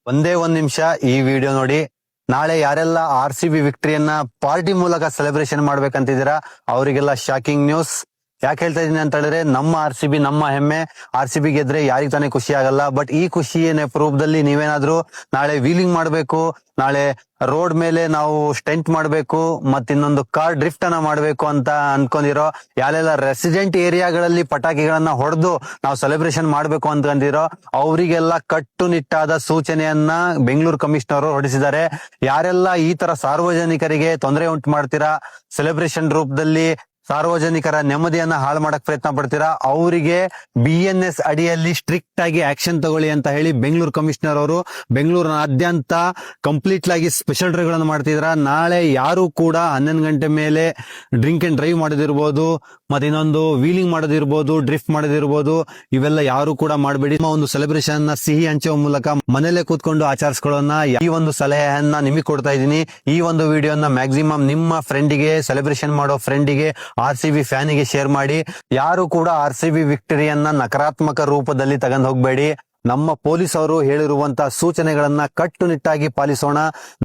ಒಂದೇ ಒಂದ್ ನಿಮಿಷ ಈ ವಿಡಿಯೋ ನೋಡಿ. ನಾಳೆ ಯಾರೆಲ್ಲ RCB ವಿಕ್ಟರಿಯನ್ನ ಪಾರ್ಟಿ ಮೂಲಕ ಸೆಲೆಬ್ರೇಷನ್ ಮಾಡ್ಬೇಕಂತಿದ್ದೀರಾ ಅವರಿಗೆಲ್ಲ ಶಾಕಿಂಗ್ ನ್ಯೂಸ್. ಯಾಕೆ ಹೇಳ್ತಾ ಇದೀನಿ ಅಂತ ಹೇಳಿದ್ರೆ, ನಮ್ಮ RCB ನಮ್ಮ ಹೆಮ್ಮೆ. RCB ಗೆದ್ರೆ ಯಾರಿಗ್ ತಾನೇ ಖುಷಿ ಆಗಲ್ಲ. ಬಟ್ ಈ ಖುಷಿ ರೂಪದಲ್ಲಿ ನೀವೇನಾದ್ರೂ ನಾಳೆ ವೀಲಿಂಗ್ ಮಾಡ್ಬೇಕು, ನಾಳೆ ರೋಡ್ ಮೇಲೆ ನಾವು ಸ್ಟೆಂಟ್ ಮಾಡ್ಬೇಕು, ಮತ್ ಇನ್ನೊಂದು ಕಾರ್ ಡ್ರಿಫ್ಟ್ ಅನ್ನ ಮಾಡ್ಬೇಕು ಅಂತ ಅನ್ಕೊಂಡಿರೋ, ಯಾರೆಲ್ಲ ರೆಸಿಡೆಂಟ್ ಏರಿಯಾಗಳಲ್ಲಿ ಪಟಾಕಿಗಳನ್ನ ಹೊಡೆದು ನಾವು ಸೆಲೆಬ್ರೇಷನ್ ಮಾಡ್ಬೇಕು ಅನ್ಕೊಂಡಿರೋ ಅವರಿಗೆಲ್ಲ ಕಟ್ಟುನಿಟ್ಟಾದ ಸೂಚನೆಯನ್ನ ಬೆಂಗಳೂರು ಕಮಿಷನರ್ ಹೊರಡಿಸಿದ್ದಾರೆ. ಯಾರೆಲ್ಲ ಈ ತರ ಸಾರ್ವಜನಿಕರಿಗೆ ತೊಂದರೆ ಉಂಟು ಮಾಡ್ತೀರಾ, ಸೆಲೆಬ್ರೇಷನ್ ರೂಪದಲ್ಲಿ ಸಾರ್ವಜನಿಕರ ನೆಮ್ಮದಿಯನ್ನ ಹಾಳು ಮಾಡಕ್ ಪ್ರಯತ್ನ ಪಡ್ತೀರಾ, ಅವರಿಗೆ BNS ಅಡಿಯಲ್ಲಿ ಸ್ಟ್ರಿಕ್ಟ್ ಆಗಿ ಆಕ್ಷನ್ ತಗೊಳ್ಳಿ ಅಂತ ಹೇಳಿ ಬೆಂಗಳೂರು ಕಮಿಷನರ್ ಅವರು ಬೆಂಗಳೂರಿನಾದ್ಯಂತ ಕಂಪ್ಲೀಟ್ ಆಗಿ ಸ್ಪೆಷಲ್ ಡ್ರೈವ್ ಗಳನ್ನು ಮಾಡ್ತಿದ್ರ. ನಾಳೆ ಯಾರು ಕೂಡ 11 ಗಂಟೆ ಮೇಲೆ ಡ್ರಿಂಕ್ ಅಂಡ್ ಡ್ರೈವ್ ಮಾಡೋದಿರ್ಬೋದು, ಮತ್ತೆ ಇನ್ನೊಂದು ವೀಲಿಂಗ್ ಮಾಡೋದಿರ್ಬೋದು, ಡ್ರಿಫ್ಟ್ ಮಾಡೋದಿರ್ಬೋದು, ಇವೆಲ್ಲ ಯಾರು ಕೂಡ ಮಾಡಬೇಡಿ. ಒಂದು ಸೆಲೆಬ್ರೇಷನ್ ನ ಸಿಹಿ ಹಂಚುವ ಮೂಲಕ ಮನೇಲೆ ಕೂತ್ಕೊಂಡು ಆಚರಿಸ್ಕೊಳ್ಳೋಣ. ಈ ಒಂದು ಸಲಹೆಯನ್ನ ನಿಮಗೆ ಕೊಡ್ತಾ ಇದ್ದೀನಿ. ಈ ಒಂದು ವಿಡಿಯೋನ ಮ್ಯಾಕ್ಸಿಮಮ್ ನಿಮ್ಮ ಫ್ರೆಂಡಿಗೆ, ಸೆಲೆಬ್ರೇಷನ್ ಮಾಡೋ ಫ್ರೆಂಡಿಗೆ, RCB ಫ್ಯಾನಿಗೆ ಶೇರ್ ಮಾಡಿ. ಯಾರು ಕೂಡ RCB ವಿಕ್ಟರಿಯನ್ನ ನಕಾರಾತ್ಮಕ ರೂಪದಲ್ಲಿ ತಗೊಂಡು ಹೋಗ್ಬೇಡಿ. ನಮ್ಮ ಪೊಲೀಸ್ ಅವರು ಹೇಳಿರುವಂತಹ ಸೂಚನೆಗಳನ್ನ ಕಟ್ಟುನಿಟ್ಟಾಗಿ ಪಾಲಿಸೋಣ.